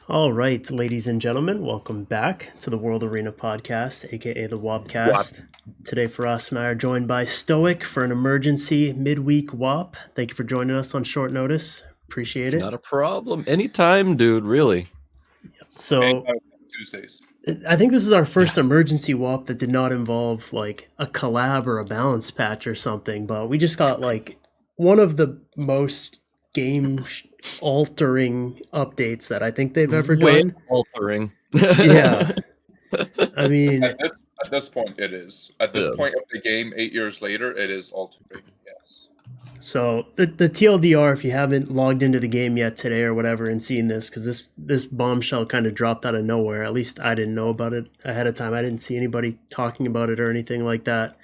All right, ladies and gentlemen, welcome back to the World Arena Podcast, aka the Wobcast. Today, Firas and I are joined by Stoic for an emergency midweek WOP. Thank you for joining us on short notice. Appreciate it. Not a problem. Anytime, dude, really. So, Tuesdays. I think this is our first emergency WOP that did not involve like a collab or a balance patch or something, but we just got like one of the most game-altering updates that I think they've ever done. Altering. Yeah. I mean, At this point, it is. At this point of the game, 8 years later, it is altering. Yes. So the TLDR, if you haven't logged into the game yet today or whatever and seen this, because this bombshell kind of dropped out of nowhere. At least I didn't know about it ahead of time. I didn't see anybody talking about it or anything like that.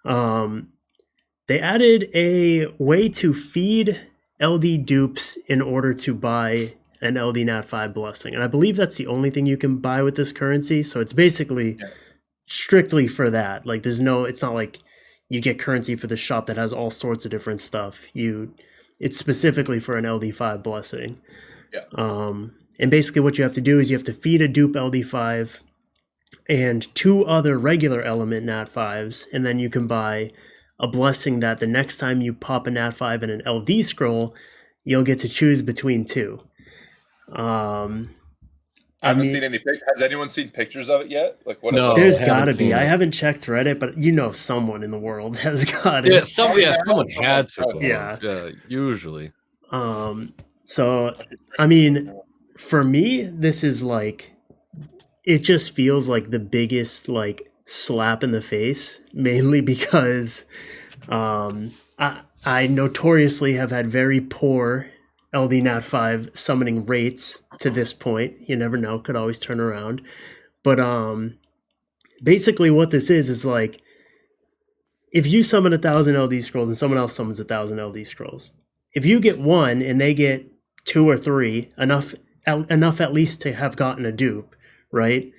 They added a way to feed LD dupes in order to buy an LD Nat 5 blessing. And I believe that's the only thing you can buy with this currency. So it's basically strictly for that. Like it's not like you get currency for the shop that has all sorts of different stuff. It's specifically for an LD5 blessing. Yeah. And basically what you have to do is you have to feed a dupe LD5 and 2 other regular element Nat 5s, and then you can buy a blessing that the next time you pop a Nat 5 and an LD scroll, you'll get to choose between 2. I haven't seen any pictures. Has anyone seen pictures of it yet? Like what? No, there's got to be. I haven't checked Reddit, but someone in the world has got it. Someone had to. Yeah, usually. So, I mean, for me, this is like, it just feels like the biggest like slap in the face, mainly because I notoriously have had very poor LD Nat 5 summoning rates to this point. You never know, could always turn around. But basically what this is like, if you summon 1,000 LD scrolls and someone else summons 1,000 LD scrolls, if you get 1 and they get 2 or 3, enough at least to have gotten a dupe, right?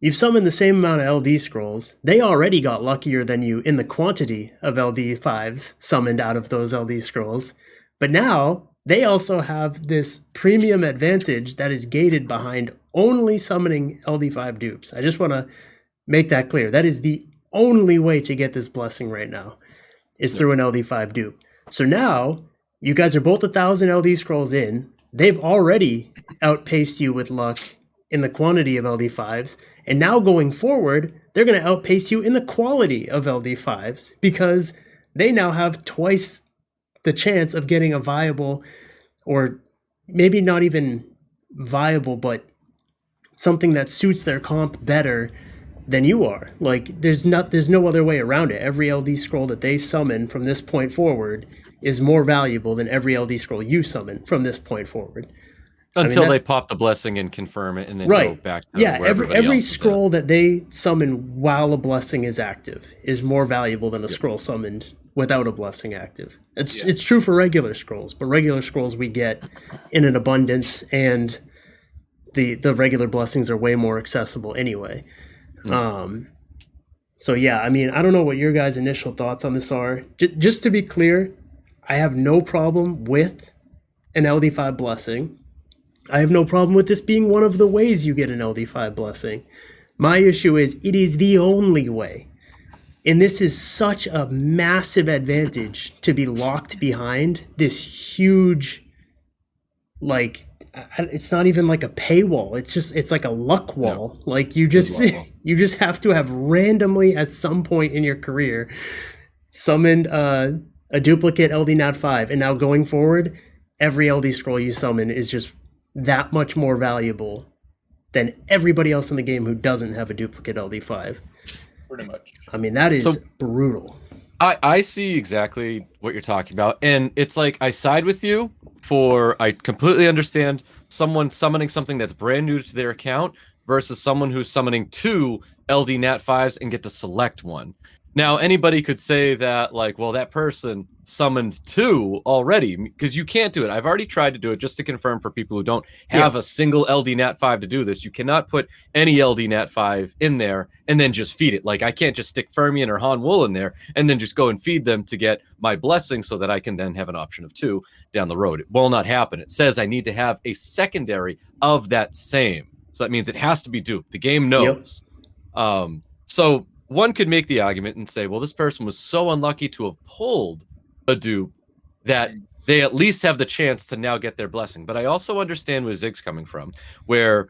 You've summoned the same amount of LD scrolls. They already got luckier than you in the quantity of LD 5s summoned out of those LD scrolls. But now they also have this premium advantage that is gated behind only summoning LD5 dupes. I just want to make that clear. That is the only way to get this blessing right now, is through an LD5 dupe. So now you guys are both 1,000 LD scrolls in. They've already outpaced you with luck in the quantity of LD5s. And now going forward, they're going to outpace you in the quality of LD5s because they now have twice the chance of getting a viable, or maybe not even viable, but something that suits their comp better than you are. Like there's no other way around it. Every LD scroll that they summon from this point forward is more valuable than every LD scroll you summon from this point forward. Until they pop the blessing and confirm it and then go back to every scroll that they summon while a blessing is active is more valuable than a scroll summoned without a blessing active. It's true for regular scrolls, but regular scrolls we get in an abundance, and the regular blessings are way more accessible anyway. So yeah, I mean, I don't know what your guys' initial thoughts on this are. Just to be clear, I have no problem with an LD5 blessing. I have no problem with this being one of the ways you get an LD5 blessing. My issue is it is the only way. And this is such a massive advantage to be locked behind this huge, like, it's not even like a paywall. It's like a luck wall. No. Like you just have to have randomly at some point in your career summoned a duplicate LD Nat 5. And now going forward, every LD scroll you summon is just that much more valuable than everybody else in the game who doesn't have a duplicate LD5. Pretty much. I mean, that is brutal. I see exactly what you're talking about. And it's like, I side with you I completely understand someone summoning something that's brand new to their account versus someone who's summoning 2 LD Nat 5s and get to select one. Now, anybody could say that, like, well, that person summoned 2 already, because you can't do it. I've already tried to do it just to confirm for people who don't have a single LD Nat 5 to do this. You cannot put any LD Nat 5 in there and then just feed it. Like, I can't just stick Fermion or Han Wool in there and then just go and feed them to get my blessing so that I can then have an option of 2 down the road. It will not happen. It says I need to have a secondary of that same. So that means it has to be duped. The game knows. So one could make the argument and say, well, this person was so unlucky to have pulled a dupe that they at least have the chance to now get their blessing. But I also understand where Zig's coming from, where,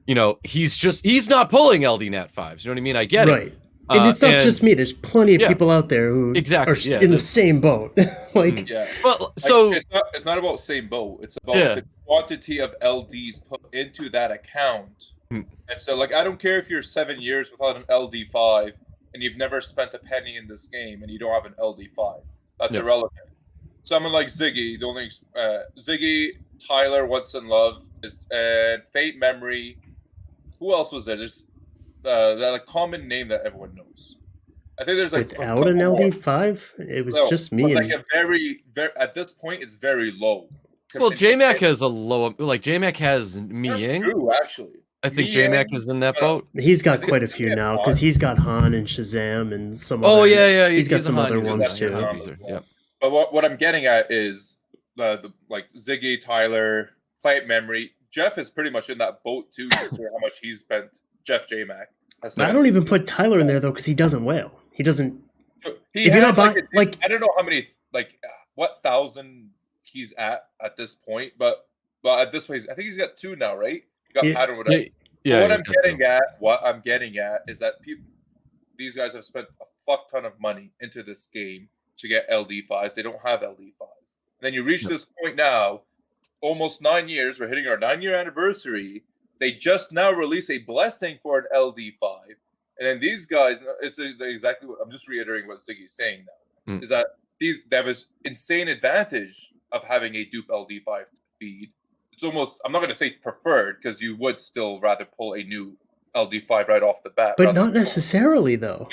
you know, he's not pulling LD Nat 5s. You know what I mean? I get it. And it's not just me. There's plenty of people out there who are in the same boat. Like, well, so it's not about same boat. It's about the quantity of LDs put into that account. And so, like, I don't care if you're 7 years without an LD5 and you've never spent a penny in this game and you don't have an LD5. That's irrelevant. Someone like Ziggy, the only Ziggy, Tyler, Once in Love, and Fate Memory. Who else was there? There's that common name that everyone knows. I think there's like without an LD5, it was just me. Like a very at this point, it's very low. Well, JMac has a low. Like JMac has Mi Ying. True, actually. I think JMac is in that boat. He's got quite a few now because he's got Han and Shazam and some. Oh other, he's got some other ones too. Yeah. But what I'm getting at is the like Ziggy, Tyler, Fight Memory. Jeff is pretty much in that boat too. Just how much he's spent. Jeff JMac. I don't even put Tyler in there though because he doesn't whale. He doesn't. If you're not buying, like I don't know how many what thousand he's at this point, but at this point I think he's got 2 now, right? Got pattern whatever. Yeah. What I'm getting at is that these guys have spent a fuck ton of money into this game to get LD5s. They don't have LD5s. And then you reach this point now, almost 9 years. We're hitting our 9-year anniversary. They just now release a blessing for an LD5, and then these guys. It's exactly what I'm just reiterating what Ziggy's saying now. Is that they have this insane advantage of having a dupe LD5 feed. It's almost, I'm not going to say preferred because you would still rather pull a new LD5 right off the bat. But not necessarily though.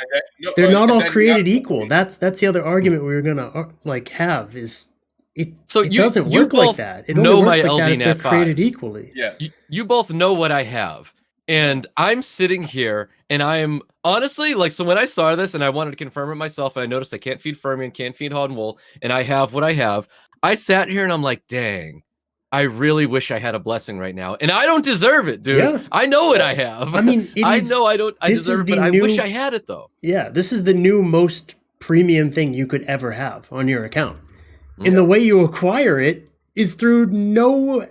They're not all created equal. That's the other argument we were going to have is it doesn't work like that. It only works like that if they're created equally. Yeah. You both know what I have. And I'm sitting here and I am honestly so when I saw this and I wanted to confirm it myself and I noticed I can't feed Fermion, can't feed Han Wool, and I have what I have. I sat here and I'm like, dang. I really wish I had a blessing right now, and I don't deserve it, dude. Yeah. I know what I have. I mean, I know I don't. I deserve it, but I wish I had it though. Yeah, this is the new most premium thing you could ever have on your account, and the way you acquire it is through no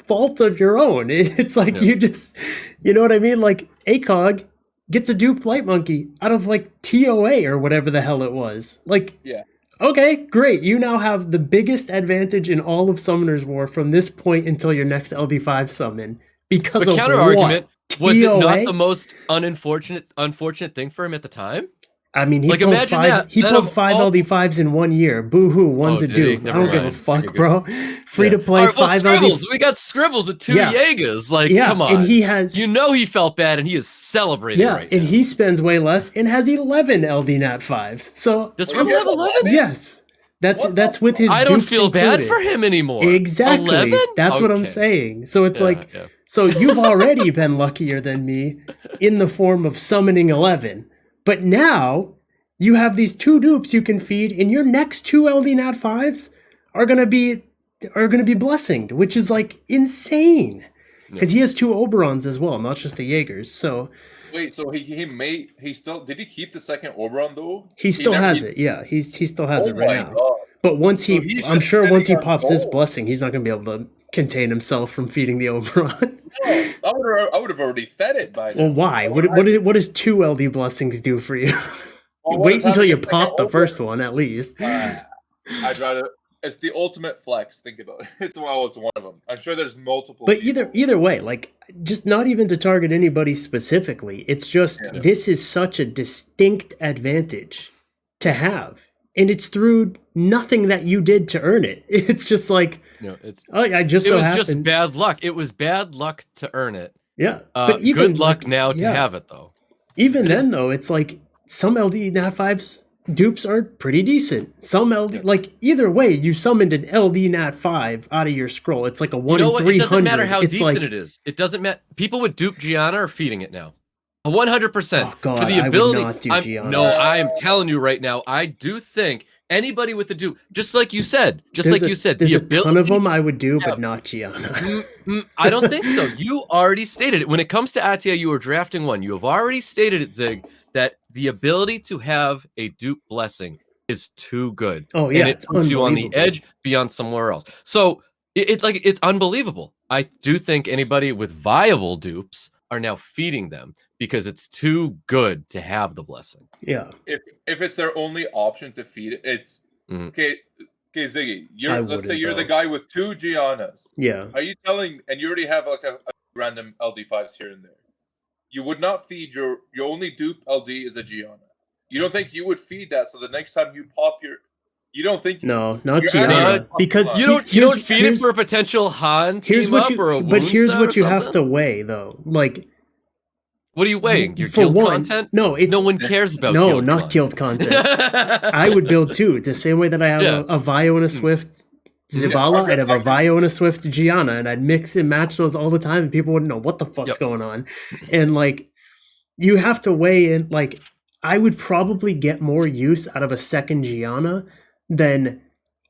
fault of your own. It's like you just, you know what I mean? Like ACOG gets a dupe Light Monkey out of TOA or whatever the hell it was. Okay, great. You now have the biggest advantage in all of Summoner's War from this point until your next LD5 summon because of counter argument. Was it TOA? not the most unfortunate thing for him at the time? I mean, he pulled 5 LD5s in 1 year. Boo-hoo, one's a dupe. I don't give a fuck, bro. Free to play 5 Scribbles. We got Scribbles with 2 Jaegers. Come on. And he has... You know he felt bad and he is celebrating right now. And he spends way less and has 11 LD Nat 5s. So... Does Scribble have 11? Yes. That's with his I don't dupes feel included. bad for him anymore. Exactly. 11? That's what I'm saying. So it's so you've already been luckier than me in the form of summoning 11. But now you have these 2 dupes you can feed, and your next 2 LD Nat 5s are gonna be blessinged, which is insane. Because he has 2 Oberons as well, not just the Jaegers. So wait, so he still did he keep the second Oberon though? He still has it, yeah. He still has it right now. God. But once I'm sure once he pops this blessing, he's not gonna be able to contain himself from feeding the Oberon. No, I would have already fed it by now. Well, why? What does 2 LD blessings do for you? Wait until you pop the first one, at least. I'd rather. It's the ultimate flex. Think about it. It's one of them. I'm sure there's multiple. But either way, just not even to target anybody specifically. It's just this is such a distinct advantage to have, and it's through nothing that you did to earn it. It's just just bad luck. It was bad luck to earn it. Yeah, but even good luck now to have it though. Even then, though, it's some LD Nat 5s dupes are pretty decent. Some LD, like either way, you summoned an LD Nat 5 out of your scroll. It's like a 1 You know in what? 300. It doesn't matter how it's decent like, it is. It doesn't matter. People with dupe Gianna are feeding it now. 100%. Oh God, for the I would ability. not do Gianna. No, I am telling you right now, I do think anybody with a dupe, just like you said, There's the a ability ton of them I would do, have- but not Gianna. I don't think so. You already stated it. When it comes to Atia, you are drafting one. You have already stated it, Zig, that the ability to have a dupe blessing is too good. Oh yeah, and it it's puts you on the unbelievable. edge beyond somewhere else. So it's unbelievable. I do think anybody with viable dupes are now feeding them because it's too good to have the blessing. Yeah. If it's their only option to feed it, it's okay. Okay, Ziggy, let's say you're the guy with 2 Giannas. Yeah. Are you telling, and you already have like a random LD5s here and there, you would not feed your only dupe LD is a Gianna. You don't think you would feed that so the next time you pop you don't think No, not you're Gianna, because you don't feed it for a potential Han team up or a but here's what you have something? to weigh though. Like, what are you weighing? Your for guild one, content? no, no one cares about no, guild not content. guild content. I would build 2 the same way that I have a Vio and a Swift Zavala. I'd have a Vio and a Swift Gianna, and I'd mix and match those all the time, and people wouldn't know what the fuck's going on. And like, you have to weigh in. Like, I would probably get more use out of a second Gianna than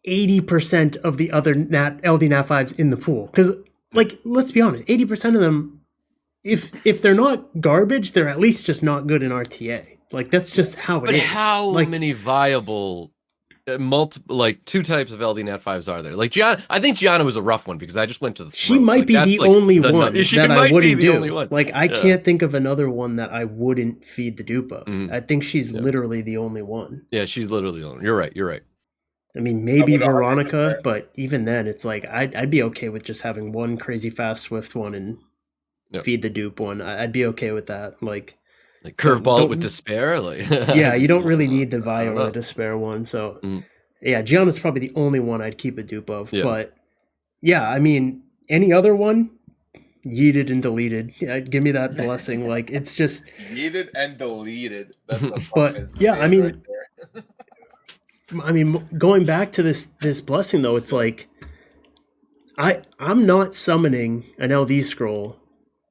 80% of the other LD Nat 5s in the pool. Because, like, let's be honest, 80% of them, if they're not garbage, they're at least just not good in RTA. Like, that's just how it is. But how like, many viable multiple, like 2 types of LD Nat 5s are there? Like Gianna, I think Gianna was a rough one because I just went to the she might be the only one that I wouldn't do. Like, I can't think of another one that I wouldn't feed the dupe of. I think she's literally the only one. Yeah, she's literally the only one. You're right. I mean, maybe Veronica, but even then, it's like I'd be okay with just having one crazy fast Swift one and feed the dupe one. I'd be okay with that. Like curveball with despair. Like yeah, you don't really need the Vio or the despair one. So yeah, Gianna's probably the only one I'd keep a dupe of. Yeah. But yeah, I mean, any other one, yeeted and deleted. Yeah, give me that blessing. Like, it's just yeeted and deleted. That's a but yeah, I mean. Right I mean, going back to this blessing though, it's like I'm not summoning an LD scroll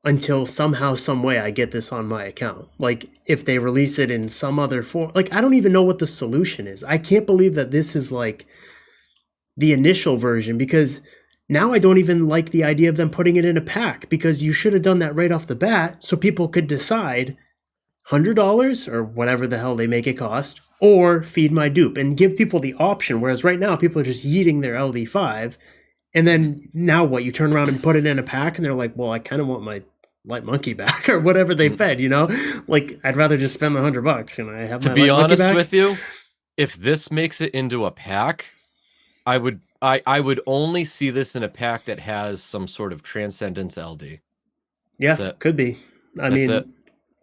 until somehow, some way I get this on my account. Like, if they release it in some other form, like, I don't even know what the solution is. I can't believe that this is like the initial version, because now I don't even like the idea of them putting it in a pack, because you should have done that right off the bat so people could decide $100 or whatever the hell they make it cost, or feed my dupe, and give people the option. Whereas right now people are just yeeting their LD5, and then now what? You turn around and put it in a pack, and they're like, "Well, I kind of want my light monkey back," or whatever they fed. You know, like, I'd rather just spend $100 and I have. To be honest with you, if this makes it into a pack, I would only see this in a pack that has some sort of Transcendence LD. Yeah, could be. I mean.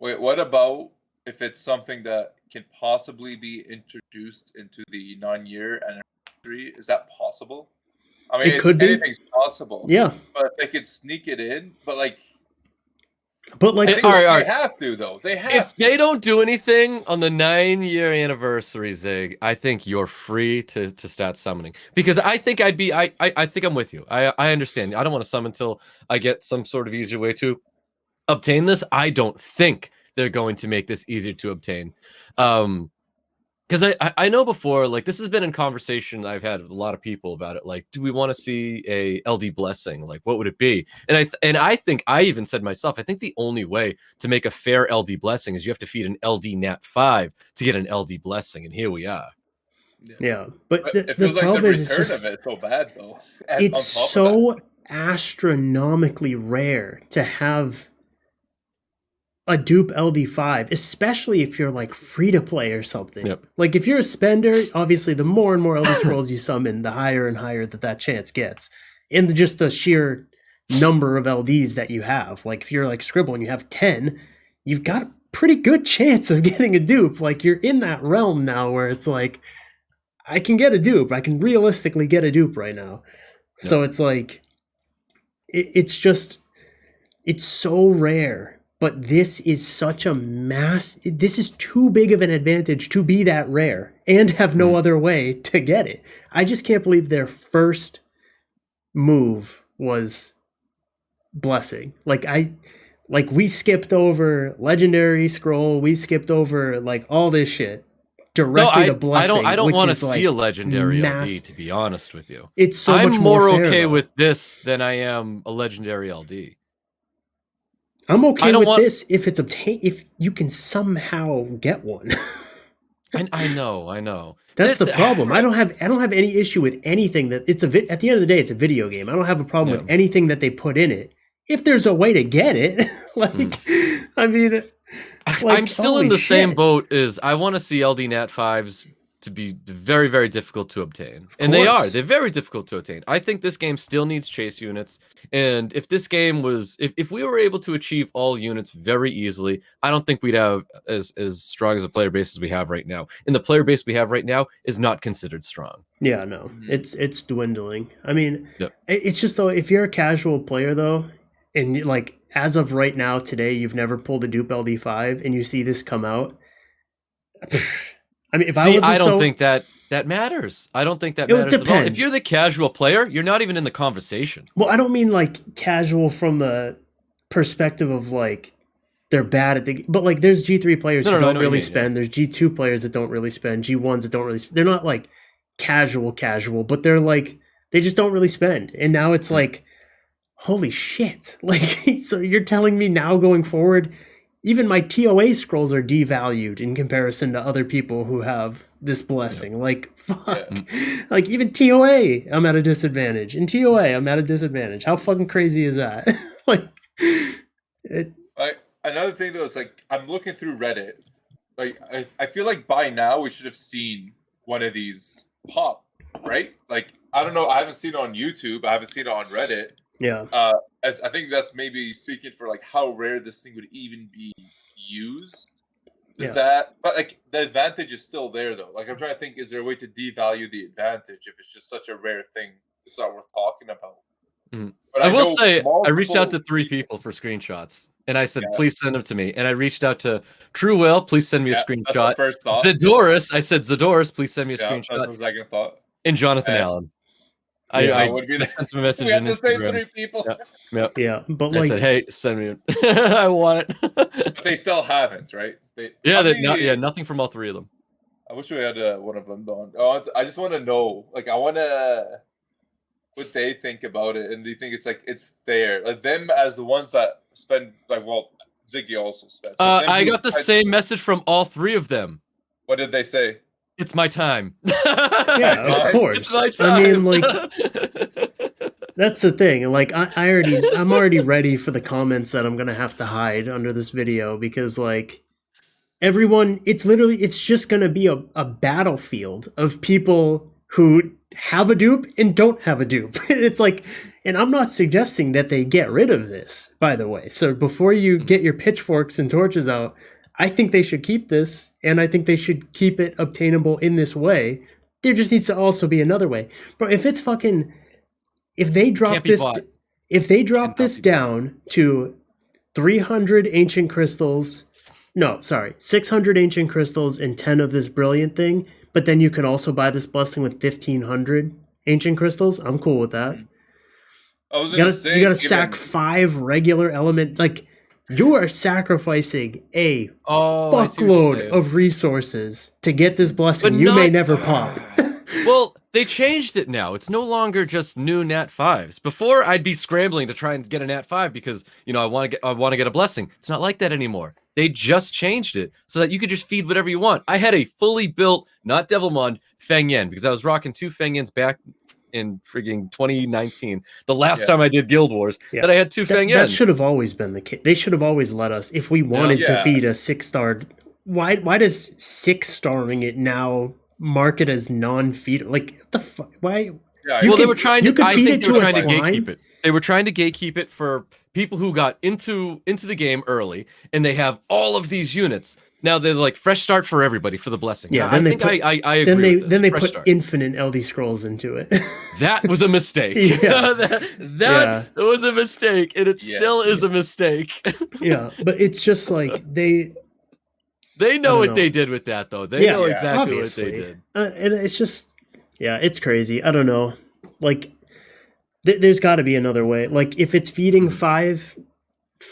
Wait, what about if it's something that can possibly be introduced into the 9-year anniversary? Is that possible? I mean, it could be. Anything's possible. Yeah. But if they could sneak it in, but like all right. They have to, though. They have if they don't do anything on the 9-year anniversary, Zig, I think you're free to start summoning. Because I think I think I'm with you. I understand. I don't want to summon until I get some sort of easier way to obtain this. I don't think they're going to make this easier to obtain, because I know before, like, this has been in conversation I've had with a lot of people about it. Like, do we want to see a LD blessing? Like, what would it be? And I think I even said myself, I think the only way to make a fair LD blessing is you have to feed an LD Nat 5 to get an LD blessing, and here we are. Yeah, but it feels the like problem the is return of it so bad though. It's so astronomically rare to have a dupe LD5, especially if you're like free to play or something. Yep. Like, if you're a spender, obviously the more and more LD scrolls you summon, the higher and higher that chance gets. And just the sheer number of LDs that you have. Like, if you're like Scribble and you have 10, you've got a pretty good chance of getting a dupe. Like, you're in that realm now where it's like, I can get a dupe. I can realistically get a dupe right now. Yep. So it's like, it's so rare But this is such a this is too big of an advantage to be that rare and have no other way to get it. I just can't believe their first move was blessing. Like we skipped over legendary scroll, we skipped over like all this shit directly to blessing. I don't want to see like a legendary LD, to be honest with you. It's so I'm much more fair, okay though. with this than I am a legendary LD. I'm okay with this if it's if you can somehow get one. I know. That's the problem. I don't have any issue with anything that at the end of the day, it's a video game. I don't have a problem with anything that they put in it. If there's a way to get it, I mean, I'm still in the same boat as I want to see LD Nat 5s to be very, very difficult to obtain. And they're very difficult to obtain. I think this game still needs chase units. And if this game was, if we were able to achieve all units very easily, I don't think we'd have as strong as a player base as we have right now. And the player base we have right now is not considered strong. Yeah, no, it's dwindling. I mean, it's just though, if you're a casual player though, and like as of right now today, you've never pulled a dupe LD5 and you see this come out. I mean, I don't think that matters. I don't think that matters at all. If you're the casual player, you're not even in the conversation. Well, I don't mean like casual from the perspective of like they're bad at the, but like there's G3 players who don't really spend. There's G2 players that don't really spend. G1s that don't really spend. They're not like casual, but they're like, they just don't really spend. And now it's like, holy shit. Like, so you're telling me now going forward, even my TOA scrolls are devalued in comparison to other people who have this blessing. Like, fuck. Like, even TOA, I'm at a disadvantage. In TOA, I'm at a disadvantage. How fucking crazy is that? Another thing, though, is, like, I'm looking through Reddit. Like, I feel like by now we should have seen one of these pop, right? Like, I don't know. I haven't seen it on YouTube. I haven't seen it on Reddit. Yeah. As I think that's maybe speaking for like how rare this thing would even be used. But like the advantage is still there though. Like I'm trying to think, is there a way to devalue the advantage if it's just such a rare thing? It's not worth talking about. But I will say, I reached out to 3 people for screenshots, and I said, please send them to me. And I reached out to True Will, please send me a screenshot. First thought. Zadoris, I said, Zadoris, please send me a screenshot. That's my second thought. And Jonathan Allen. I sent him a message on Instagram. 3 people. Yeah, but I said, hey, send me it. I want it. But they still haven't, right? Nothing from all 3 of them. I wish we had one of them on. Oh, I just want to know, like, I want to what they think about it, and do you think it's like it's fair? Like them as the ones that spend, like, well, Ziggy also spends. I got the same message from all 3 of them. What did they say? It's my time. Yeah, of course. It's my time. I mean, like, that's the thing. Like, I'm already ready for the comments that I'm gonna have to hide under this video because, like, everyone, it's just gonna be a battlefield of people who have a dupe and don't have a dupe. It's like, and I'm not suggesting that they get rid of this, by the way. So before you get your pitchforks and torches out, I think they should keep this, and I think they should keep it obtainable in this way. There just needs to also be another way. But if it's fucking, if they drop this down to 300 ancient crystals, 600 ancient crystals and 10 of this brilliant thing, but then you can also buy this blessing with 1,500 ancient crystals, I'm cool with that. You gotta sack 5 regular element, like, you are sacrificing a fuckload of resources to get this blessing you may never pop. Well, they changed it now. It's no longer just new Nat 5s. Before, I'd be scrambling to try and get a Nat 5 because, I want to get a blessing. It's not like that anymore. They just changed it so that you could just feed whatever you want. I had a fully built, not Devilmond, Feng Yen because I was rocking 2 Feng Yens back in frigging 2019, the last time I did Guild Wars, that I had 2 Feng Yens. That should have always been the case. They should have always let us, if we wanted to feed a 6-star. Why does 6-starring it now mark it as non-feed? Like, what the fuck? Why? Yeah, they were trying to. I think they were trying to gatekeep it. They were trying to gatekeep it for people who got into the game early, and they have all of these units. Now they're like fresh start for everybody for the blessing. Yeah, Now, then I they think put- I agree with this. Then they Fresh put start. infinite LD scrolls into it. That was a mistake. Yeah. that was a mistake, and it still is a mistake. Yeah, but it's just like they know don't what know. they did with that, though. They know Yeah, exactly obviously. what they did. And it's just, yeah, it's crazy. I don't know. Like, there's got to be another way. Like, if it's feeding five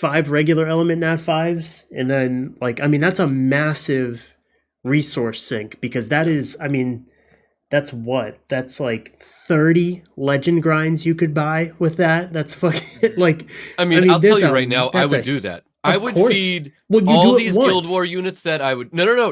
regular element nat 5s, and then, like, I mean, that's a massive resource sink, because that is, I mean, that's what? That's like 30 legend grinds you could buy with that. That's fucking, like, I mean I'll tell there's you a- right now, I that's would a- do that. of I would course. feed Well, you all do it these Guild once. War units that I would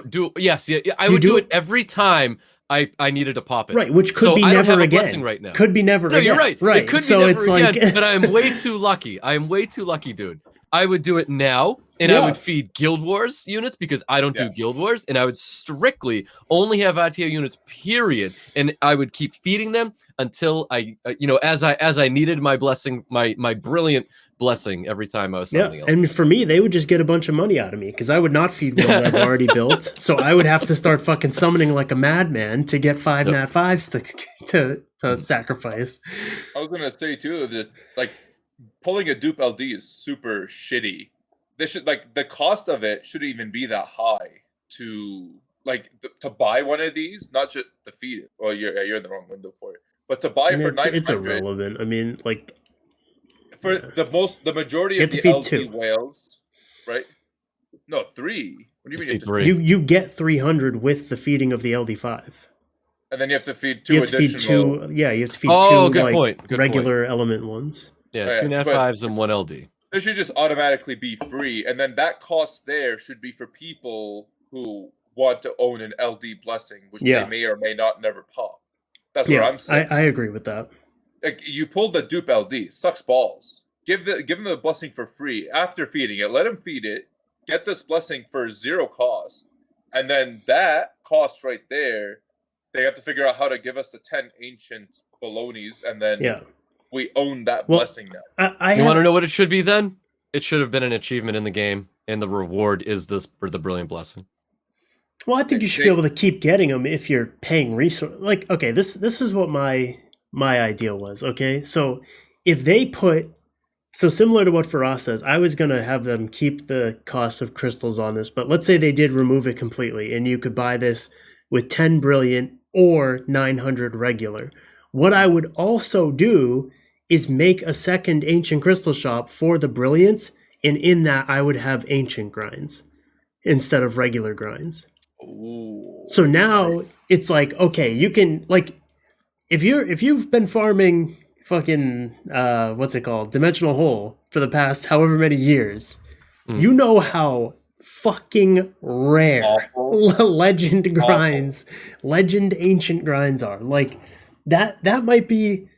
do. Yes, yeah, I You would do do it every time I needed to pop it. Right, which could So be I don't never have a again. blessing right now. Could be never No, again. you're right. Right. It could so be never it's like, again, but I am way too lucky. I am way too lucky, dude. I would do it now, and I Yeah. would feed Guild Wars units because I don't do Yeah. Guild Wars, and I would strictly only have ITO units, period. And I would keep feeding them until I, as I needed my blessing, my brilliant blessing every time I was yeah. something else. And for me, they would just get a bunch of money out of me because I would not feed what I've already built. So I would have to start fucking summoning like a madman to get 5 nat 5s to sacrifice. I was gonna say too that like pulling a dupe LD is super shitty. They should like the cost of it shouldn't even be that high to like to buy one of these, not just to feed it. Well, you're in the wrong window for it, but to buy And for it's 900 irrelevant. I mean, like, for yeah. the majority You of have to the feed LD 2. whales, right? No, 3. What do you mean? You have to Feed 3. You get 300 with the feeding of the LD5. And then you have to feed 2 You have to feed additional. 2. Yeah, you have to feed Oh, 2 good like point, good regular element ones. Yeah, Yeah, 2 nat but- 5s and 1 LD. This should just automatically be free, and then that cost there should be for people who want to own an LD blessing, which Yeah. they may or may not never pop. That's Yeah, what I'm saying. I agree with that. Like you pulled the dupe LD, sucks balls. Give them the blessing for free after feeding it. Let them feed it. Get this blessing for 0 cost, and then that cost right there, they have to figure out how to give us the 10 ancient balonies, and then Yeah. we own that Well, blessing now. I You want to have, know what it should be then? It should have been an achievement in the game, and the reward is this for the brilliant blessing. well, I think you should be able to keep getting them if you're paying resource. Like, okay, this is what my idea was. Okay, so if they put, so similar to what Firas says, I was gonna have them keep the cost of crystals on this, but let's say they did remove it completely, and you could buy this with 10 brilliant or 900 regular. What I would also do is make a second ancient crystal shop for the brilliants, and in that I would have ancient grinds instead of regular grinds. Ooh. So now it's like, okay, you can, like, if you've been farming fucking what's it called, dimensional hole for the past however many years, you know how fucking rare Awful. legend grinds, legend ancient grinds are. Like that might be,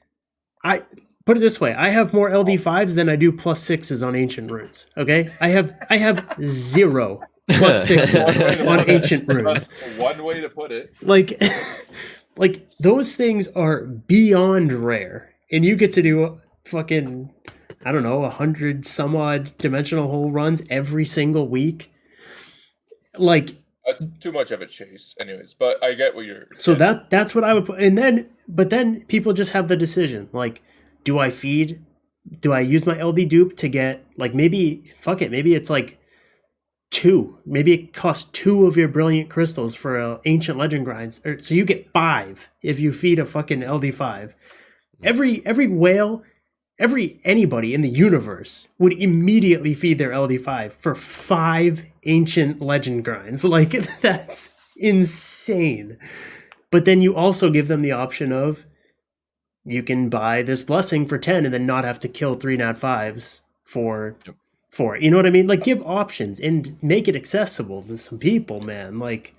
I put it this way, I have more LD5s than I do +6s on ancient runes. Okay, I have 0 +6s on ancient runes. That's one way to put it. Like like those things are beyond rare, and you get to do fucking, I don't know, 100 some odd dimensional hole runs every single week. Like, That's too much of a chase, anyways. But I get what you're. so saying. that's what I would put. And then people just have the decision, like, do I feed? Do I use my LD dupe to get, like, maybe fuck it, maybe it's like 2. Maybe it costs 2 of your brilliant crystals for ancient legend grinds, so you get 5 if you feed a fucking LD5. Every whale, anybody in the universe would immediately feed their LD5 for 5 ancient legend grinds. Like, that's insane. But then you also give them the option of, you can buy this blessing for 10 and then not have to kill 3 nat 5s for it. You know what I mean? Like, give options and make it accessible to some people, man. Like,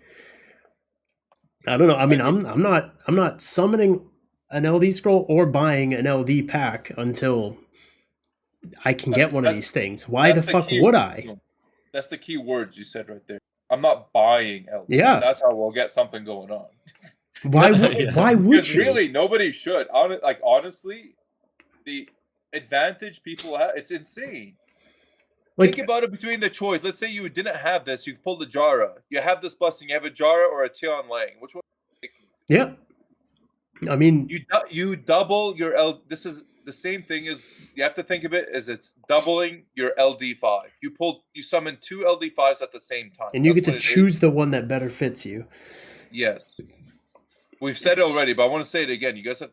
I don't know. I mean, I'm not summoning an LD scroll or buying an LD pack until I can get one of these things. Why the fuck would I? That's the key words you said right there. I'm not buying LD. Yeah. That's how we'll get something going on. Why would Because you? really, nobody should. Honestly, the advantage people have, it's insane. think about it between the choice. Let's say you didn't have this. You pulled a Jara. You have this blessing. You have a Jara or a Tion Lang. Which one? Yeah. I mean, you double your This is the same thing as you have to think of it as it's doubling your LD5. You summon 2 LD5s at the same time, and you get to choose the one that better fits you. Yes, we've said it already, but I want to say it again. You guys have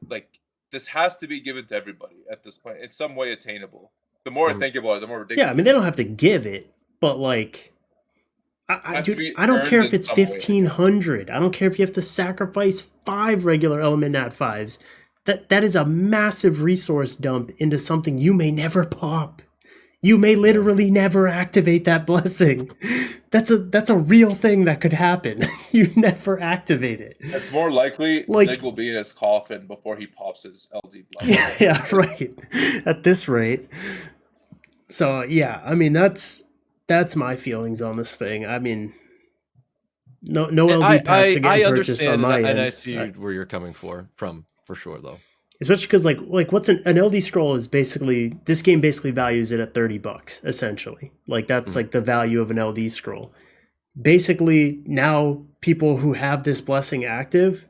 this has to be given to everybody at this point in some way attainable. The more I think about it, the more ridiculous. Yeah, I mean they don't have to give it, but like. I don't care if it's 1,500. I don't care if you have to sacrifice 5 regular element nat 5s. That is a massive resource dump into something you may never pop. You may literally never activate that blessing. That's a real thing that could happen. You never activate it. It's more likely Zig will be in his coffin before he pops his LD blessing. Yeah, right. At this rate. So yeah, I mean that's my feelings on this thing. I mean, no LD packs are getting purchased on my end. And I see where you're coming from for sure, though. Especially because like what's an LD scroll is basically, this game basically values it at $30 essentially. Like that's like the value of an LD scroll. Basically now people who have this blessing active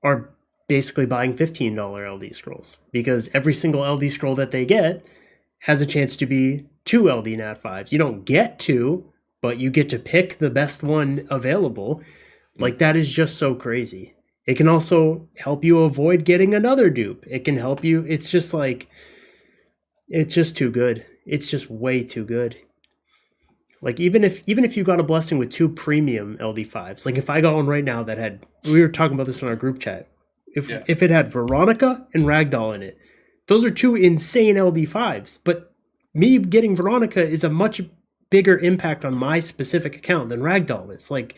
are basically buying $15 LD scrolls, because every single LD scroll that they get has a chance to be 2 LD Nat 5s. You don't get 2, but you get to pick the best one available. Like that is just so crazy. It can also help you avoid getting another dupe. It can help you. It's just like, it's just too good. It's just way too good. Like even if you got a blessing with 2 premium LD5s, like if I got one right now that had, we were talking about this in our group chat. If it had Veronica and Ragdoll in it, those are 2 insane LD5s, but me getting Veronica is a much bigger impact on my specific account than Ragdoll is. Like,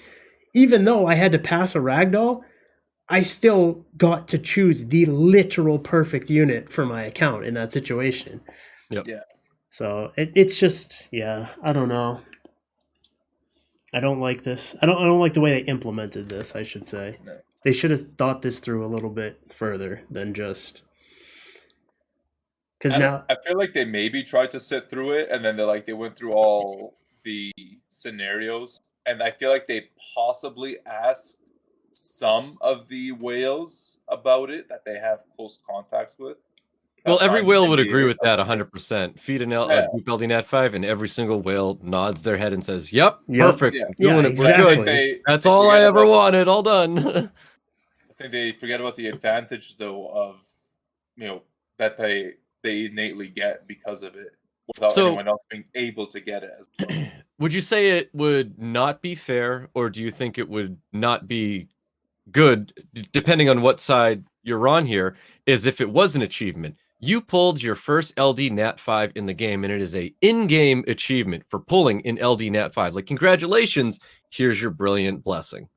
even though I had to pass a Ragdoll, I still got to choose the literal perfect unit for my account in that situation. Yep. Yeah. So it's just, yeah, I don't know. I don't like this. I don't like the way they implemented this, I should say. No. They should have thought this through a little bit further than just... Because now I feel like they maybe tried to sit through it, and then they went through all the scenarios, and I feel like they possibly asked some of the whales about it that they have close contacts with. Well, every whale would agree with that 100%. Feed a Dupe LD Nat 5, and every single whale nods their head and says, "Yep, perfect, doing it, exactly. we're good. That's all I ever wanted. All done." I think they forget about the advantage, though, of that they innately get because of it, without anyone else being able to get it as well. Would you say it would not be fair, or do you think it would not be good, depending on what side you're on here, is if it was an achievement? You pulled your first LD Nat 5 in the game, and it is a in-game achievement for pulling an LD Nat 5. Like, congratulations, here's your brilliant blessing.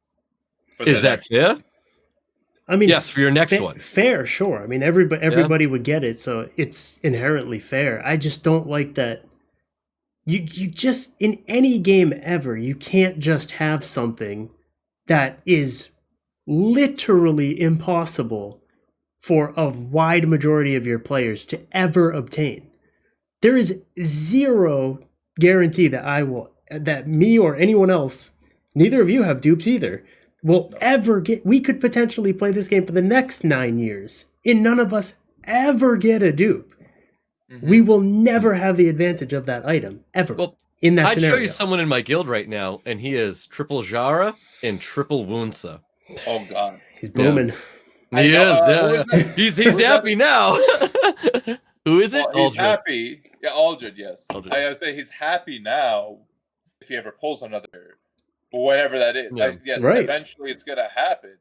Is that fair? I mean, yes, for your next one. Fair, sure. I mean, everybody would get it, so it's inherently fair. I just don't like that. You just, in any game ever, you can't just have something that is literally impossible for a wide majority of your players to ever obtain. There is zero guarantee that me or anyone else, neither of you have dupes either, will ever get. We could potentially play this game for the next 9 years, and none of us ever get a dupe. We will never have the advantage of that item ever. Well, in that scenario, I'd show you someone in my guild right now, and he is triple Jara and triple Woonsa. Oh god, he's booming. Yeah. He is. He's happy now. Who is it? He's happy. Yeah, Aldred. Yes. Aldred. I would say he's happy now. If he ever pulls another, whatever that is, yes, right. Eventually it's gonna happen.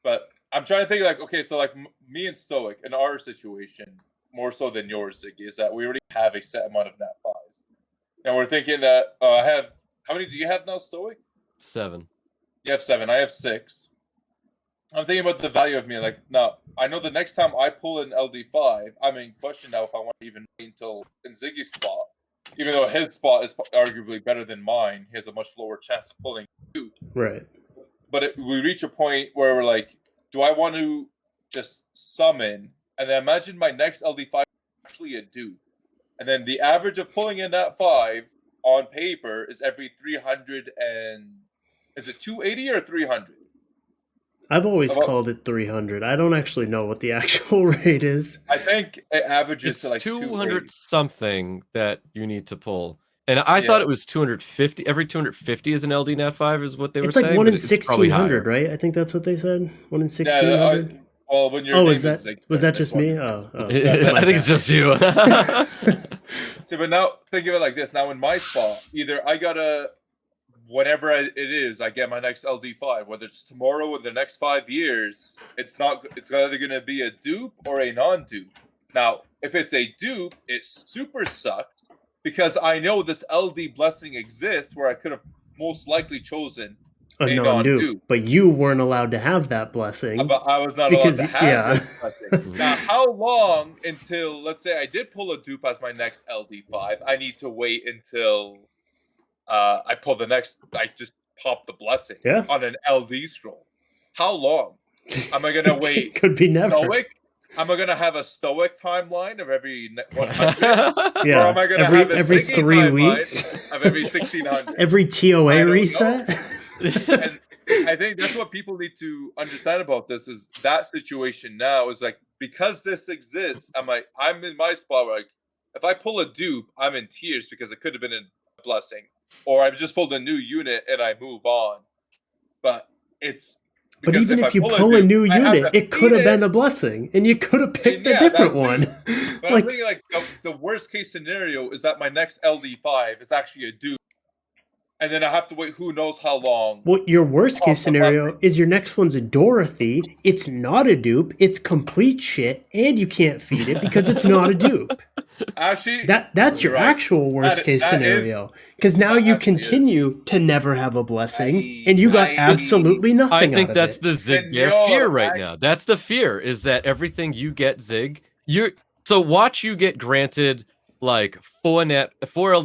But I'm trying to think so me and Stoic in our situation, more so than yours, Ziggy, is that we already have a set amount of Nat 5s, and we're thinking that how many do you have now, Stoic? 7. You have 7. I have 6. I'm thinking about the value of me. Now, I know the next time I pull an LD5, I'm in question now if I want to even wait until in Ziggy's spot. Even though his spot is arguably better than mine, he has a much lower chance of pulling 2. Right. But we reach a point where we're like, do I want to just summon? And then imagine my next LD5 is actually a dupe. and then the average of pulling in that 5 on paper is every 300 and is it 280 or 300? I've always called it 300. I don't actually know what the actual rate is. I think it averages It's to like 200 something that you need to pull. And I thought it was 250. Every 250 is an LD Nat 5 is what they were saying. It's like 1 in but it's probably 1600, higher. right? I think that's what they said. 1 in Yeah, 1600. well, when your Oh, name was that Zigbear, was that it's just 1 me? in Oh, 1600. I think it's just you. See, but now think of it like this. Now in my spot, either I gotta, whenever it is, I get my next LD5. Whether it's tomorrow or the next 5 years, it's either gonna be a dupe or a non-dupe. Now, if it's a dupe, it super sucks because I know this LD blessing exists where I could have most likely chosen a non-dupe, but you weren't allowed to have that blessing. But I was not allowed to have this blessing. Now, how long until, let's say I did pull a dupe as my next LD5, I need to wait until I pull the next, I just pop the blessing on an LD scroll. How long? Am I going to wait? Could be never. Stoic? Am I going to have a Stoic timeline of every 100? Yeah. Or am I going to have every 3 weeks? Of every 1600? Every TOA reset? And I think that's what people need to understand about this is that situation now is like, because this exists, I'm in my spot where, like, if I pull a dupe, I'm in tears because it could have been a blessing, or I've just pulled a new unit and I move on. But even if you pull a new unit, it could have been a blessing, and you could have picked a different one. But I'm thinking like the worst case scenario is that my next LD5 is actually a dupe. And then I have to wait who knows how long. Well, your worst case scenario is your next one's a Dorothy. It's not a dupe. It's complete shit, and you can't feed it because it's not a dupe. Actually, that's your actual worst case scenario. Because now you continue to never have a blessing, and you got absolutely nothing out of it. I think that's the Zigbear fear right now. That's the fear, is that everything you get, Zig, so watch you get granted like 4 LD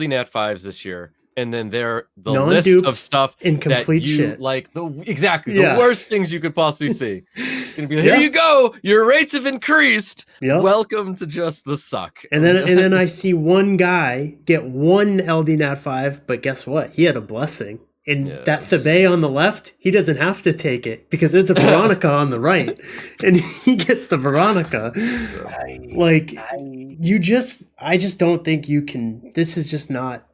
Nat 5s this year. And then the list of stuff incomplete that you shit. like the worst things you could possibly see. Gonna be like, here you go, your rates have increased. Yep. Welcome to just the suck. And then I see one guy get 1 LD Nat 5, but guess what? He had a blessing. And that Thebe on the left, he doesn't have to take it because there's a Veronica on the right, and he gets the Veronica. I just don't think you can. This is just not.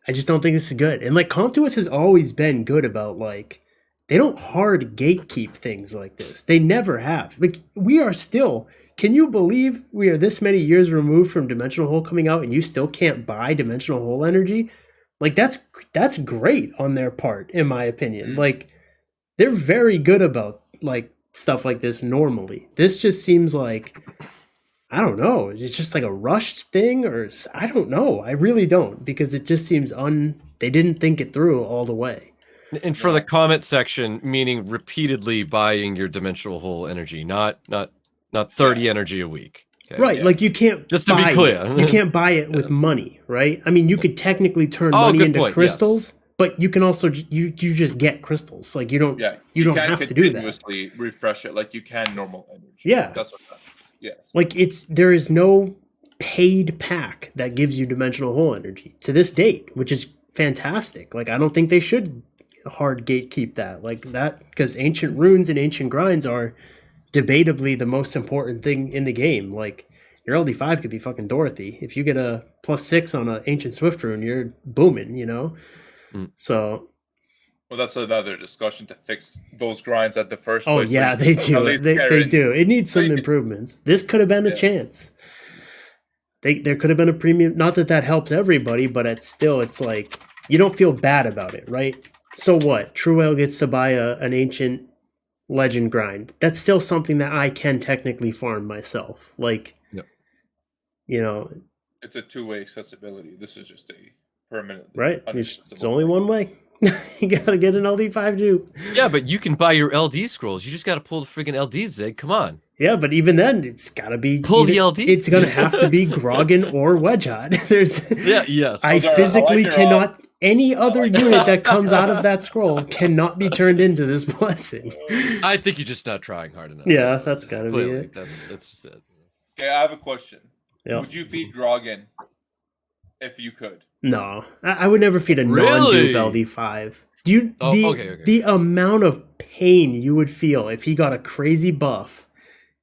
I just don't think this is good. And like Comptuous has always been good about like they don't hard gatekeep things like this. They never have. Like we are still. Can you believe we are this many years removed from Dimensional Hole coming out and you still can't buy Dimensional Hole energy? Like that's great on their part, in my opinion. Like they're very good about like stuff like this normally. This just seems like, I don't know. It's just like a rushed thing, or I don't know. I really don't, because it just seems they didn't think it through all the way. And for the comment section, meaning repeatedly buying your Dimensional Hole energy, not 30 energy a week. Okay? Right, like you can't. Just to be clear, you can't buy it with money, right? I mean, you could technically turn money into crystals, but you can also you just get crystals. Like you don't have to do that. Continuously refresh it like you can normal energy. Yeah, that's what that is. Yes. Like there is no paid pack that gives you Dimensional Hole energy to this date, which is fantastic. Like I don't think they should hard gatekeep that like that, because ancient runes and ancient grinds are debatably the most important thing in the game. Like your LD5 could be fucking Dorothy. If you get a +6 on an ancient Swift rune, you're booming, you know? So well, that's another discussion to fix those grinds at the first place. Oh yeah, they do. They do. It needs some improvements. This could have been a chance. There could have been a premium. Not that helps everybody, but it's like you don't feel bad about it, right? So what? True Whale gets to buy an ancient legend grind. That's still something that I can technically farm myself. Like, you know, it's a two-way accessibility. This is just a permanent. Right. It's only one way. You gotta get an LD5 dupe. Yeah, but you can buy your LD scrolls. You just gotta pull the freaking LD, Zig. Come on. Yeah, but even then, it's gotta be the LD. It's gonna have to be Grogan or Wedgehot. I physically cannot. Any other unit that comes out of that scroll cannot be turned into this blessing. I think you're just not trying hard enough. Yeah, that's gotta be it. That's just it. Okay, I have a question. Yep. Would you feed Grogan if you could. No, I would never feed a Really? non-dupe LD5. Do you Okay. the amount of pain you would feel if he got a crazy buff,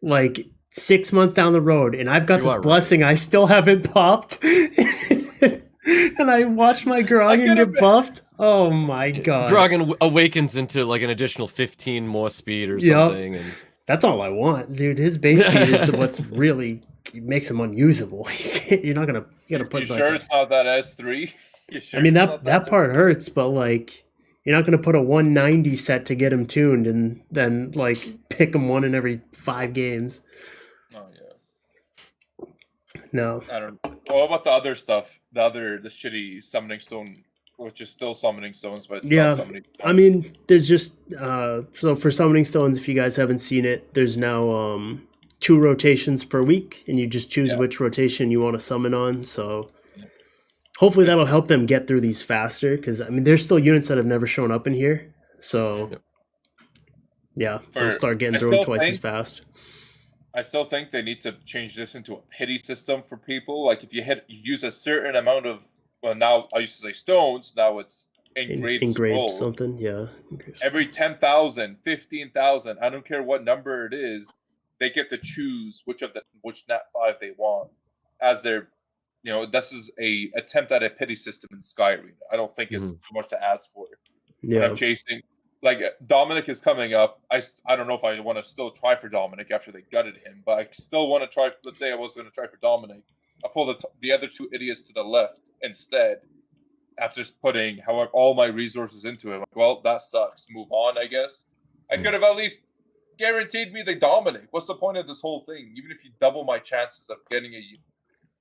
like 6 months down the road, and I've got You this are blessing I still haven't popped, and I watch my Grogan get buffed. Oh my god! Grogan awakens into like an additional 15 more speed or Yep. something, and That's all I want, dude. His base speed is what's really makes him unusable. You're not gonna put. You like sure it's not that S3? You sure I mean it's not that part hurts, but like you're not gonna put a 190 set to get him tuned and then like pick him one in every 5 games. Oh yeah. No. I don't. Well, what about the other stuff? The shitty summoning stone, which is still summoning stones, but it's Yeah. not summoning stones. I mean, there's just so for summoning stones, if you guys haven't seen it, there's now 2 rotations per week, and you just choose which rotation you want to summon on. So hopefully that'll help them get through these faster, because I mean, there's still units that have never shown up in here. So yeah, they'll start getting through them twice as fast. I still think they need to change this into a pity system for people. Like if you use a certain amount of, well, now I used to say stones, now it's engraved scroll. Something, yeah. Every 10,000, 15,000, I don't care what number it is, they get to choose which Nat 5 they want as their, this is a attempt at a pity system in Skyrim. I don't think it's too much to ask for. Yeah. I'm chasing. Like Dominic is coming up. I don't know if I want to still try for Dominic after they gutted him, but I still want to try. Let's say I was going to try for Dominic. I pull the other 2 idiots to the left instead, after just putting however all my resources into it. Like, well, that sucks. Move on, I guess. I could have at least guaranteed me the Dominic. What's the point of this whole thing? Even if you double my chances of getting a,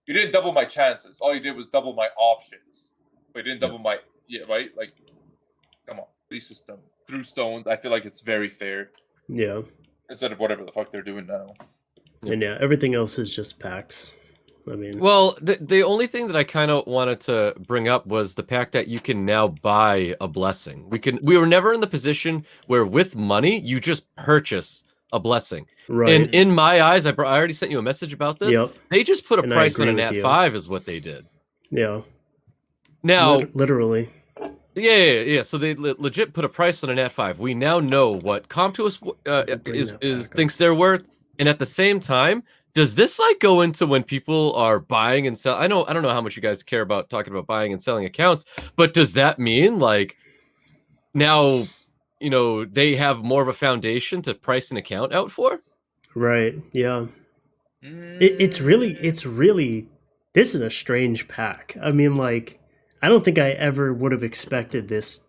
you didn't double my chances. All you did was double my options, but you didn't double my right. Like, come on, system. Through stones, I feel like it's very fair. Yeah. Instead of whatever the fuck they're doing now. And yeah, everything else is just packs. I mean, well, the only thing that I kind of wanted to bring up was the fact that you can now buy a blessing. We were never in the position where with money you just purchase a blessing. Right. And in my eyes, I already sent you a message about this. Yep. They just put a And price on a agree Nat with you. 5 is what they did. Yeah. Now, literally. Yeah. So they legit put a price on a Nat 5. We now know what Comptuous thinks they're worth, and at the same time, does this like go into when people are buying and sell? I don't know how much you guys care about talking about buying and selling accounts, but does that mean like now, they have more of a foundation to price an account out for? Right. Yeah. It's really. This is a strange pack. I mean, like, I don't think I ever would have expected this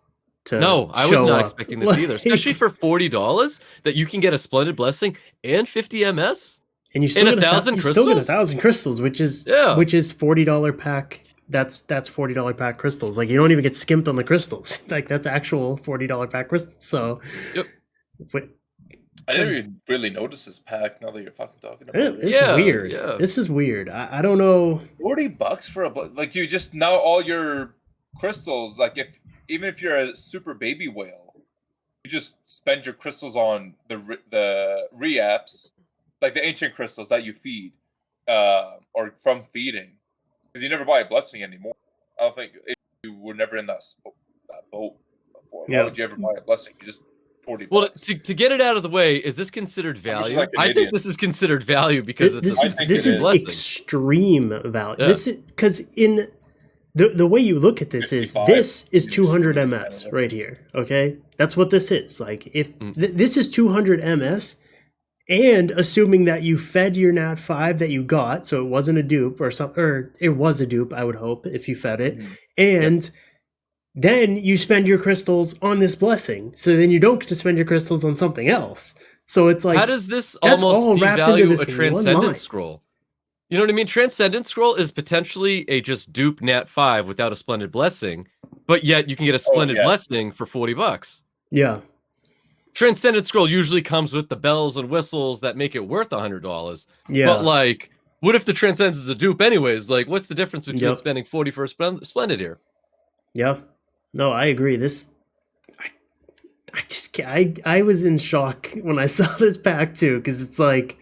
to. No, I was not up. expecting this either, especially for $40 that you can get a Splendid Blessing and 50 MS. And you still get 1,000 crystals. You still get 1,000 crystals, which is $40 pack. That's $40 pack crystals. Like, you don't even get skimped on the crystals. Like, that's actual $40 pack crystals. So, I didn't even really notice this pack. Now that you're fucking talking about it, it's weird. Yeah. This is weird. I don't know. $40 for like you just now all your crystals. Like even if you're a super baby whale, you just spend your crystals on the re-apps. Like the ancient crystals that you feed, or from feeding, because you never buy a blessing anymore. I don't think you were never in that boat before. Why would you ever buy a blessing? You just $40. Well, to get it out of the way, is this considered value? I think this is considered value because this is extreme value. Yeah. This is because in the way you look at this is 200 MS right here. Okay, that's what this is. Like if this is 200 MS. And assuming that you fed your Nat 5 that you got, so it wasn't a dupe or something, or it was a dupe, I would hope, if you fed it. And then you spend your crystals on this blessing. So then you don't get to spend your crystals on something else. So it's like, how does this almost devalue a Transcendent Scroll? You know what I mean? Transcendent Scroll is potentially a just dupe Nat 5 without a Splendid Blessing, but yet you can get a Splendid Blessing for $40. Yeah. Transcendent Scroll usually comes with the bells and whistles that make it worth $100. Yeah. But like, what if the Transcendent is a dupe anyways? Like, what's the difference between spending 40 for a Splendid here? Yeah. No, I agree. This, I just can't. I was in shock when I saw this pack too, because it's like,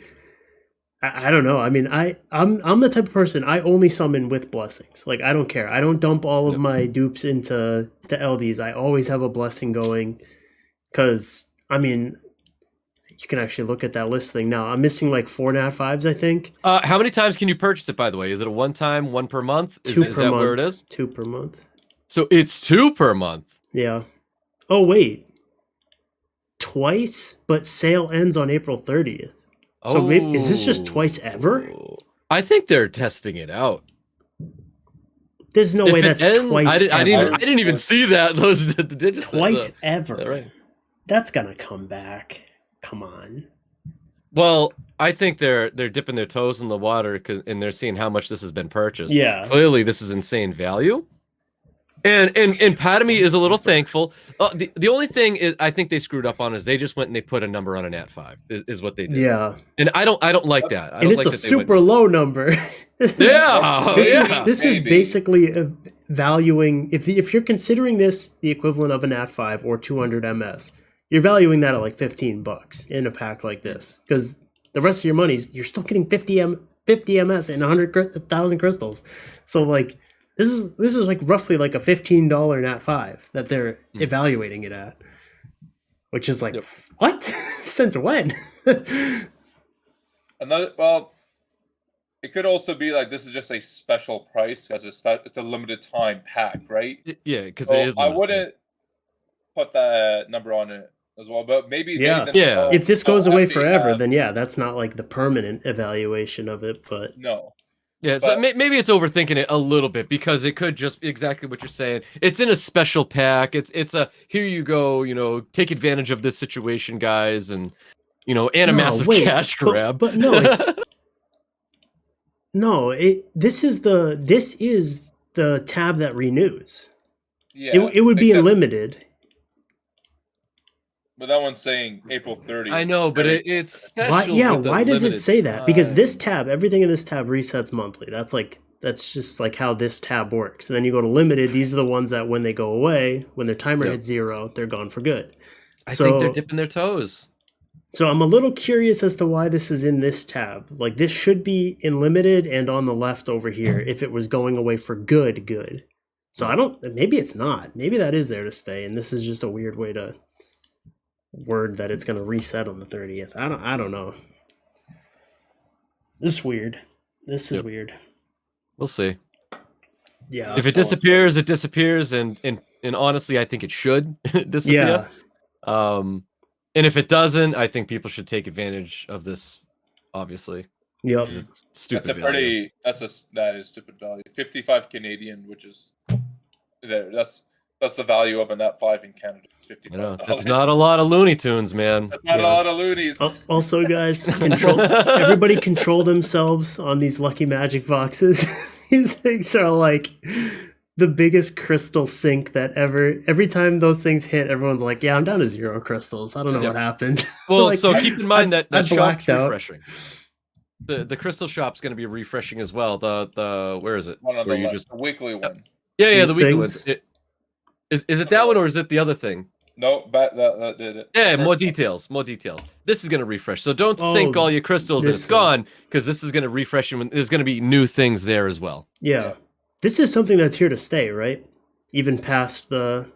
I don't know. I mean, I'm the type of person, I only summon with blessings. Like, I don't care. I don't dump all of Yep. my dupes into LDs. I always have a blessing going. Because, I mean, you can actually look at that list thing now. I'm missing like 4 Nat 5s, I think. How many times can you purchase it, by the way? Is it a one-time, one per month? Is 2 per that month. where it is? 2 per month. So it's 2 per month. Yeah. Oh, wait. Twice? But sale ends on April 30th. So maybe, is this just twice ever? I think they're testing it out. There's no way that's twice ever. I didn't even see that. Those the digits. Twice ever. Right. That's gonna come back. Come on. Well, I think they're dipping their toes in the water and they're seeing how much this has been purchased. Yeah. Clearly, this is insane value. And part of me is a little thankful. The only thing is I think they screwed up on is they just went and they put a number on a Nat 5 is what they did. Yeah. And I don't like that. And it's a super low number. This is basically valuing, if you're considering this the equivalent of a Nat 5 or 200 MS, you're valuing that at like $15 in a pack like this. Because the rest of your money's, you're still getting 50 MS and 100,000 crystals. So like this is like roughly like a $15 Nat 5 that they're evaluating it at. Which is like, what? Since when? Well, it could also be like this is just a special price because it's a limited time pack, right? Yeah, because so I wouldn't put that number on it as well, but maybe if this goes away forever, then that's not like the permanent evaluation of it, but no. Yeah, so maybe it's overthinking it a little bit because it could just be exactly what you're saying. It's in a special pack. It's a here you go, take advantage of this situation, guys, and and a massive cash grab. But no, it's this is the tab that renews. Yeah, it would be unlimited. But that one's saying April 30th. I know, but it's special. Why does it say that? Because this tab, everything in this tab resets monthly. That's just like how this tab works. And then you go to limited. These are the ones that when they go away, when their timer hits 0, they're gone for good. I think they're dipping their toes. So I'm a little curious as to why this is in this tab. Like this should be in limited and on the left over here if it was going away for good. So maybe it's not. Maybe that is there to stay. And this is just a weird way to word that it's going to reset on the 30th. I don't know. This is weird. We'll see. Yeah. If it disappears, it disappears, and honestly, I think it should disappear. Yeah. And if it doesn't, I think people should take advantage of this. Obviously. Yep. It's stupid. That is stupid value. 55 Canadian, which is there. That's the value of a Nat 5 in Canada. $55. That's not a lot of Looney Tunes, man. That's not a lot of loonies. Also, guys, everybody control themselves on these Lucky Magic boxes. These things are like the biggest crystal sink that ever. Every time those things hit, everyone's like, "Yeah, I'm down to 0 crystals. I don't know what happened." Well, so keep in mind that shop's refreshing. The crystal shop's going to be refreshing as well. The where is it? The weekly one. Yeah, the weekly one. Is it that one or is it the other thing? No, that did it. Yeah, more details. This is going to refresh. So don't sink all your crystals and it's gone because this is going to refresh and there's going to be new things there as well. Yeah. This is something that's here to stay, right? Even past the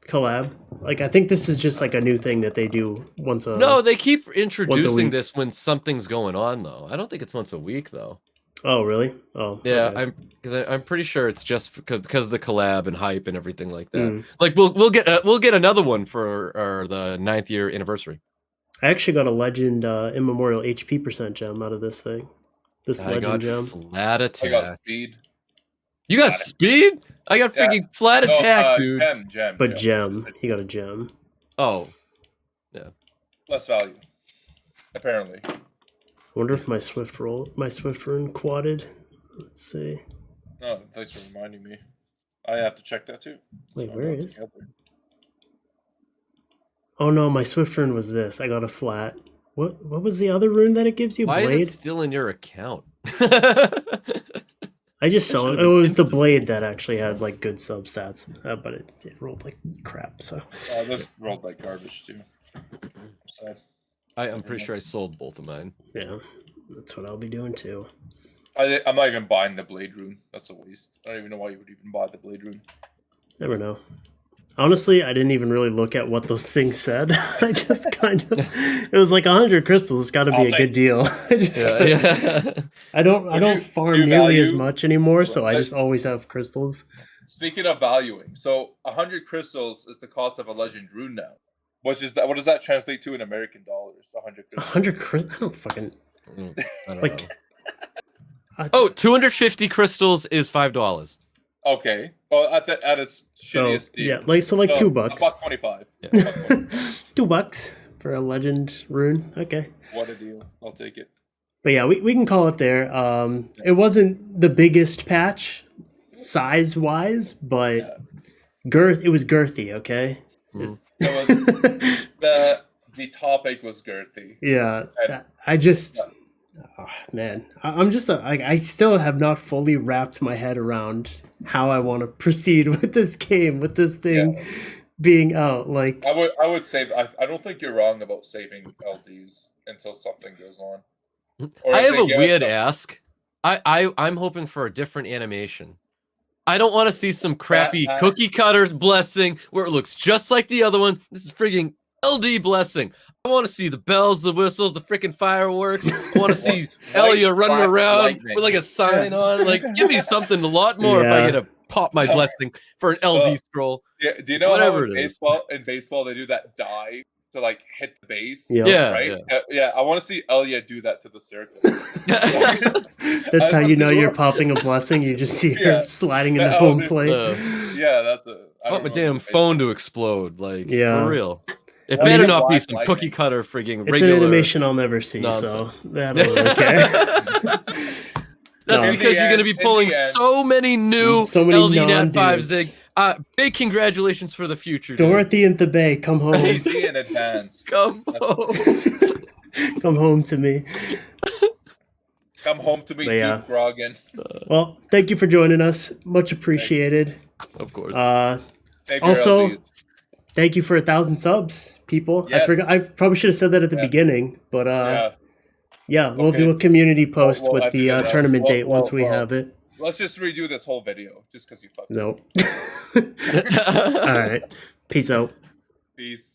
collab. Like, I think this is just like a new thing that they do once a... No, they keep introducing this when something's going on, though. I don't think it's once a week, though. Oh, really? Oh, yeah. Okay. I'm pretty sure it's just because of the collab and hype and everything like that. Like we'll get another one for the 9th year anniversary. I actually got a legend immemorial HP % gem out of this thing. This legend gem. Flat attack. I got speed. You got speed? I got freaking flat attack, dude. Gem. He got a gem. Oh, yeah. Less value, apparently. I wonder if my Swift run quadded. Let's see. Oh, thanks for reminding me. I have to check that too. Wait, where is? Oh no, my Swift run was this. I got a flat. What was the other rune that it gives you? Why Blade? is it still in your account? I just saw it. It was the blade that actually had like good substats, but it rolled like crap. So this rolled like garbage too. Sad. I'm pretty sure I sold both of mine. Yeah. That's what I'll be doing too. I'm not even buying the Blade Rune. That's a waste. I don't even know why you would even buy the Blade Rune. Never know. Honestly, I didn't even really look at what those things said. I just kind of, it was like 100 crystals. It's got to be a good deal. I don't farm nearly as much anymore, so I just always have crystals. Speaking of valuing, so 100 crystals is the cost of a legend rune now. What does that translate to in American dollars? 100 crystals. 100 crystals? I don't fucking I don't know. 250 crystals is $5. Okay. Well, at its shittiest deal. Yeah, like $2. $1.25. Yeah. $2 for a legend rune. Okay. What a deal. I'll take it. But yeah, we can call it there. It wasn't the biggest patch size wise, but it was girthy, okay? Mm. The topic was girthy. Yeah. I just oh, man, I'm just I still have not fully wrapped my head around how I want to proceed with this game, with this thing being out. Like I would save. I don't think you're wrong about saving LDs until something goes on. I have a weird ask. I'm hoping for a different animation. I don't want to see some crappy cookie cutters blessing where it looks just like the other one. This is freaking LD blessing. I want to see the bells, the whistles, the freaking fireworks. I want to see Elia running around with like a sign on. Like, give me something a lot more if I get to pop my blessing for an LD scroll. Yeah, do you know how in baseball they do that dive to like hit the base? Yeah. Right? Yeah, I want to see Elia do that to the circle. That's how you know you're popping a blessing. You just see her sliding in the home plate. Yeah, that's it. I want my damn phone to explode. Like, for real. It better not be some cookie cutter frigging regular. It's an animation I'll never see, nonsense. so I don't really care. That's because you're going to be pulling so many new LD Nat 5 Zig. Big congratulations for the future. Dorothy and the Bay, come home. Easy in advance. Come home. Come home to me. Come home to me, Duke Grogan. Well, thank you for joining us. Much appreciated. Of course. Also, thank you for 1,000 subs, people. Yes. I forgot. I probably should have said that at the beginning, but we'll do a community post with the tournament date once we have it. Let's just redo this whole video just because you fucked Nope. All right. Peace out. Peace.